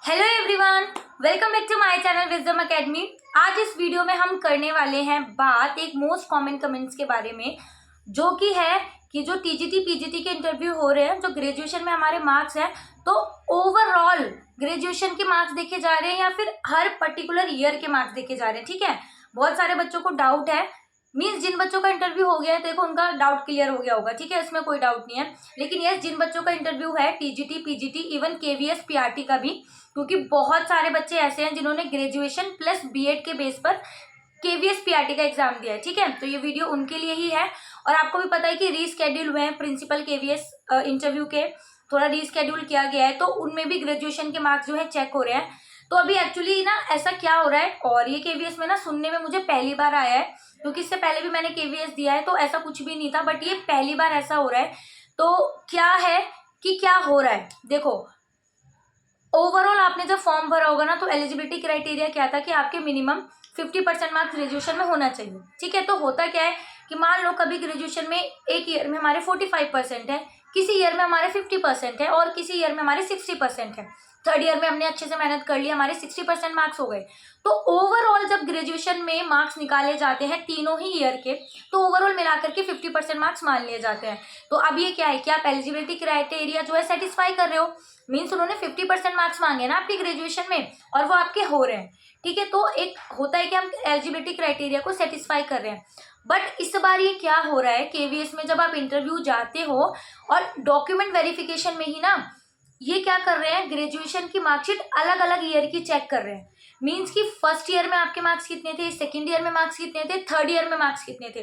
Hello everyone, welcome back to my channel wisdom academy. आज इस video में हम करने वाले हैं बात एक मोस्ट कॉमन कमेंट्स के बारे में, जो कि है कि जो टीजीटी पीजीटी के इंटरव्यू हो रहे हैं, जो ग्रेजुएशन में हमारे मार्क्स हैं, तो ओवरऑल ग्रेजुएशन के मार्क्स देखे जा रहे हैं या फिर हर पर्टिकुलर ईयर के मार्क्स देखे जा रहे हैं। ठीक है, बहुत सारे बच्चों को डाउट है, मीन्स जिन बच्चों का इंटरव्यू हो गया है देखो उनका डाउट क्लियर हो गया होगा। ठीक है, इसमें कोई डाउट नहीं है। लेकिन यस, जिन बच्चों का इंटरव्यू है TGT PGT even KVS PRT का भी, क्योंकि बहुत सारे बच्चे ऐसे हैं जिन्होंने ग्रेजुएशन प्लस बीएड के बेस पर केवीएस पीआरटी का एग्जाम दिया है। ठीक है, तो ये वीडियो उनके लिए ही है। और आपको भी पता है कि रीस्केड्यूल हुए हैं प्रिंसिपल केवीएस इंटरव्यू के, थोड़ा रीस्केड्यूल किया गया है, तो उनमें भी ग्रेजुएशन के मार्क्स जो है चेक हो रहे हैं। तो अभी एक्चुअली ना ऐसा क्या हो रहा है, और ये केवीएस में ना सुनने में मुझे पहली बार आया है, क्योंकि इससे पहले भी मैंने केवीएस दिया है तो ऐसा कुछ भी नहीं था, बट ये पहली बार ऐसा हो रहा है। तो क्या है कि क्या हो रहा है, देखो ओवरऑल आपने जब फॉर्म भरा होगा ना, तो एलिजिबिलिटी क्राइटेरिया क्या था कि आपके मिनिमम 50% मार्क्स ग्रेजुएशन में होना चाहिए। ठीक है, तो होता क्या है कि मान लो कभी ग्रेजुएशन में एक ईयर में हमारे 45% है, किसी ईयर में हमारे 50% है और किसी ईयर में हमारे 60% है। थर्ड ईयर में हमने अच्छे से मेहनत कर ली, हमारे 60% मार्क्स हो गए। तो ओवरऑल जब ग्रेजुएशन में मार्क्स निकाले जाते हैं तीनों ही ईयर के, तो ओवरऑल मिलाकर के 50% मार्क्स मान लिए जाते हैं। तो अब ये क्या है कि आप एलिजिबिलिटी क्राइटेरिया जो है सेटिस्फाई कर रहे हो, मीन्स उन्होंने 50% मार्क्स मांगे ना आपकी ग्रेजुएशन में, और वो आपके हो रहे हैं। ठीक है, तो एक होता है कि हम एलिजिबिलिटी क्राइटेरिया को सेटिस्फाई कर रहे हैं। बट इस बार ये क्या हो रहा है, केवीएस में जब आप इंटरव्यू जाते हो और डॉक्यूमेंट वेरिफिकेशन में ही ना ये क्या कर रहे हैं, ग्रेजुएशन की मार्कशीट अलग अलग ईयर की चेक कर रहे हैं। मीन्स कि फर्स्ट ईयर में आपके मार्क्स कितने थे, सेकेंड ईयर में मार्क्स कितने थे, थर्ड ईयर में मार्क्स कितने थे,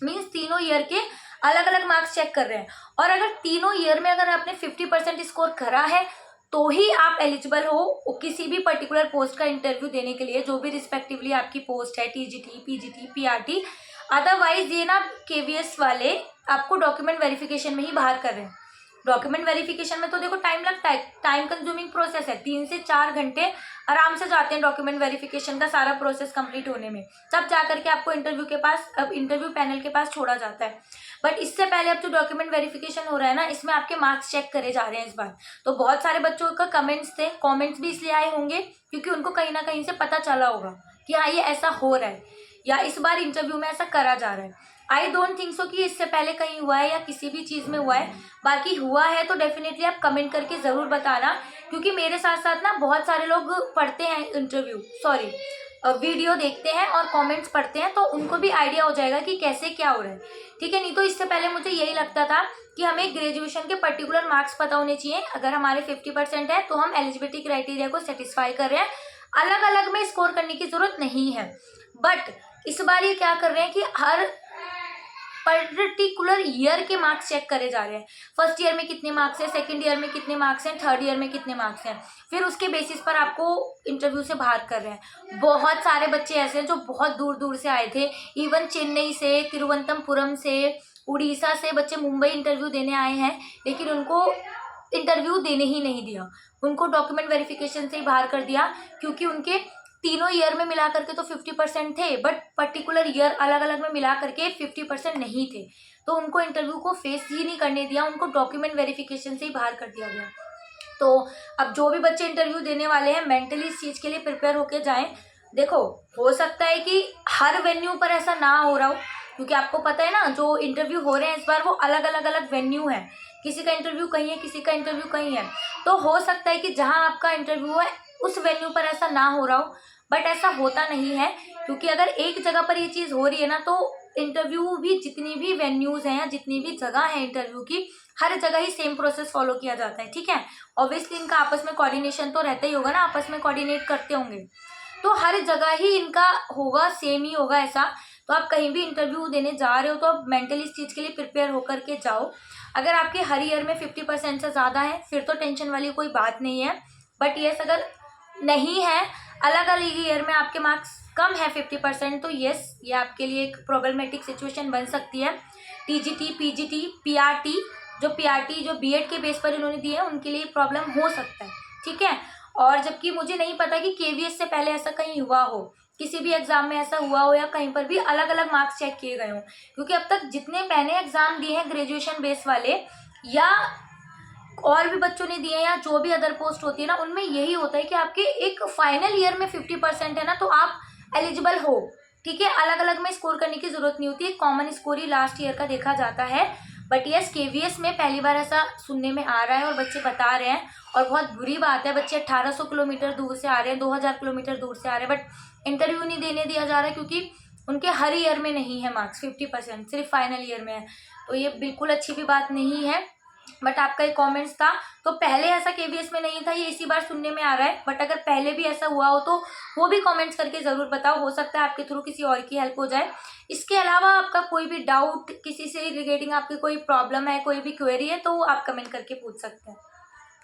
मीन्स तीनों ईयर के अलग अलग मार्क्स चेक कर रहे हैं। और अगर तीनों ईयर में अगर आपने 50% स्कोर करा है तो ही आप एलिजिबल हो किसी भी पर्टिकुलर पोस्ट का इंटरव्यू देने के लिए, जो भी रिस्पेक्टिवली आपकी पोस्ट है, टीजीटी पीजीटी पीआरटी। अदरवाइज ये ना केवीएस वाले आपको डॉक्यूमेंट वेरिफिकेशन में ही बाहर कर रहे हैं। डॉक्यूमेंट वेरिफिकेशन में तो देखो टाइम लगता है, टाइम कंज्यूमिंग प्रोसेस है, 3 से 4 घंटे आराम से जाते हैं डॉक्यूमेंट वेरिफिकेशन का सारा प्रोसेस कंप्लीट होने में, तब जा करके आपको इंटरव्यू के पास, अब इंटरव्यू पैनल के पास छोड़ा जाता है। बट इससे पहले अब जो डॉक्यूमेंट वेरिफिकेशन हो रहा है ना, इसमें आपके मार्क्स चेक करे जा रहे हैं इस बार। तो बहुत सारे बच्चों का कमेंट्स भी इसलिए आए होंगे क्योंकि उनको कहीं ना कहीं से पता चला होगा कि हाँ ये ऐसा हो रहा है, या इस बार इंटरव्यू में ऐसा करा जा रहा है। आई डोंट थिंक सो कि इससे पहले कहीं हुआ है या किसी भी चीज़ में हुआ है। बाकी हुआ है तो डेफिनेटली आप कमेंट करके ज़रूर बताना, क्योंकि मेरे साथ साथ ना बहुत सारे लोग पढ़ते हैं वीडियो देखते हैं और कमेंट्स पढ़ते हैं, तो उनको भी आइडिया हो जाएगा कि कैसे क्या हो रहा है। ठीक है, नहीं तो इससे पहले मुझे यही लगता था कि हमें ग्रेजुएशन के पर्टिकुलर मार्क्स पता होने चाहिए, अगर हमारे 50% है तो हम एलिजिबिलिटी क्राइटेरिया को सेटिस्फाई कर रहे हैं, अलग अलग में स्कोर करने की जरूरत नहीं है। बट इस बार ये क्या कर रहे हैं कि हर पर्टिकुलर ईयर के मार्क्स चेक करे जा रहे हैं। फर्स्ट ईयर में कितने मार्क्स हैं, सेकंड ईयर में कितने मार्क्स हैं, थर्ड ईयर में कितने मार्क्स हैं, फिर उसके बेसिस पर आपको इंटरव्यू से बाहर कर रहे हैं। बहुत सारे बच्चे ऐसे हैं जो बहुत दूर दूर से आए थे, इवन चेन्नई से, तिरुवनंतपुरम से, उड़ीसा से बच्चे मुंबई इंटरव्यू देने आए हैं, लेकिन उनको इंटरव्यू देने ही नहीं दिया, उनको डॉक्यूमेंट वेरिफिकेशन से ही बाहर कर दिया, क्योंकि उनके तीनों ईयर में मिला करके तो 50% थे, बट पर्टिकुलर ईयर अलग अलग में मिला करके 50% नहीं थे, तो उनको इंटरव्यू को फेस ही नहीं करने दिया, उनको डॉक्यूमेंट वेरिफिकेशन से ही बाहर कर दिया गया। तो अब जो भी बच्चे इंटरव्यू देने वाले हैं, मेंटली इस चीज़ के लिए प्रिपेयर होके जाएं। देखो हो सकता है कि हर वेन्यू पर ऐसा ना हो रहा हो, क्योंकि आपको पता है ना जो इंटरव्यू हो रहे हैं इस बार वो अलग अलग वेन्यू है, किसी का इंटरव्यू कहीं है, किसी का इंटरव्यू कहीं है। तो हो सकता है कि जहाँ आपका इंटरव्यू है उस वेन्यू पर ऐसा ना हो रहा हो, बट ऐसा होता नहीं है, क्योंकि अगर एक जगह पर ये चीज़ हो रही है ना, तो इंटरव्यू भी जितनी भी वेन्यूज़ हैं या जितनी भी जगह है इंटरव्यू की, हर जगह ही सेम प्रोसेस फॉलो किया जाता है। ठीक है, ऑब्वियसली इनका आपस में कोऑर्डिनेशन तो रहता ही होगा ना, आपस में कोऑर्डिनेट करते होंगे, तो हर जगह ही इनका होगा, सेम ही होगा ऐसा। तो आप कहीं भी इंटरव्यू देने जा रहे हो तो आप मेंटली इस चीज़ के लिए प्रिपेयर होकर के जाओ। अगर आपके हर ईयर में 50% से ज़्यादा है फिर तो टेंशन वाली कोई बात नहीं है, बट येस अगर नहीं है, अलग अलग ईयर में आपके मार्क्स कम है 50%, तो येस ये आपके लिए एक प्रॉब्लमेटिक सिचुएशन बन सकती है। टीजीटी पीजीटी पीआरटी जो बीएड के बेस पर इन्होंने दिए हैं उनके लिए प्रॉब्लम हो सकता है। ठीक है, और जबकि मुझे नहीं पता कि केवीएस से पहले ऐसा कहीं हुआ हो, किसी भी एग्जाम में ऐसा हुआ हो या कहीं पर भी अलग अलग मार्क्स चेक किए गए हों, क्योंकि अब तक जितने मैंने एग्जाम दिए हैं ग्रेजुएशन बेस वाले या और भी बच्चों ने दिए या जो भी अदर पोस्ट होती है ना, उनमें यही होता है कि आपके एक फाइनल ईयर में 50% है ना, तो आप एलिजिबल हो। ठीक है, अलग अलग में स्कोर करने की जरूरत नहीं होती है, कॉमन स्कोर ही लास्ट ईयर का देखा जाता है। बट यस, केवीएस में पहली बार ऐसा सुनने में आ रहा है और बच्चे बता रहे हैं, और बहुत बुरी बात है, बच्चे 1800 किलोमीटर दूर से आ रहे हैं, 2000 किलोमीटर दूर से आ रहे हैं, बट इंटरव्यू नहीं देने दिया जा रहा है क्योंकि उनके हर ईयर में नहीं है मार्क्स, 50% सिर्फ फाइनल ईयर में है। तो ये बिल्कुल अच्छी भी बात नहीं है। बट आपका एक कमेंट्स था, तो पहले ऐसा केवीएस में नहीं था, ये इसी बार सुनने में आ रहा है। बट अगर पहले भी ऐसा हुआ हो तो वो भी कमेंट्स करके ज़रूर बताओ, हो सकता है आपके थ्रू किसी और की हेल्प हो जाए। इसके अलावा आपका कोई भी डाउट, किसी से रिलेटिंग आपकी कोई प्रॉब्लम है, कोई भी क्वेरी है, तो आप कमेंट करके पूछ सकते हैं।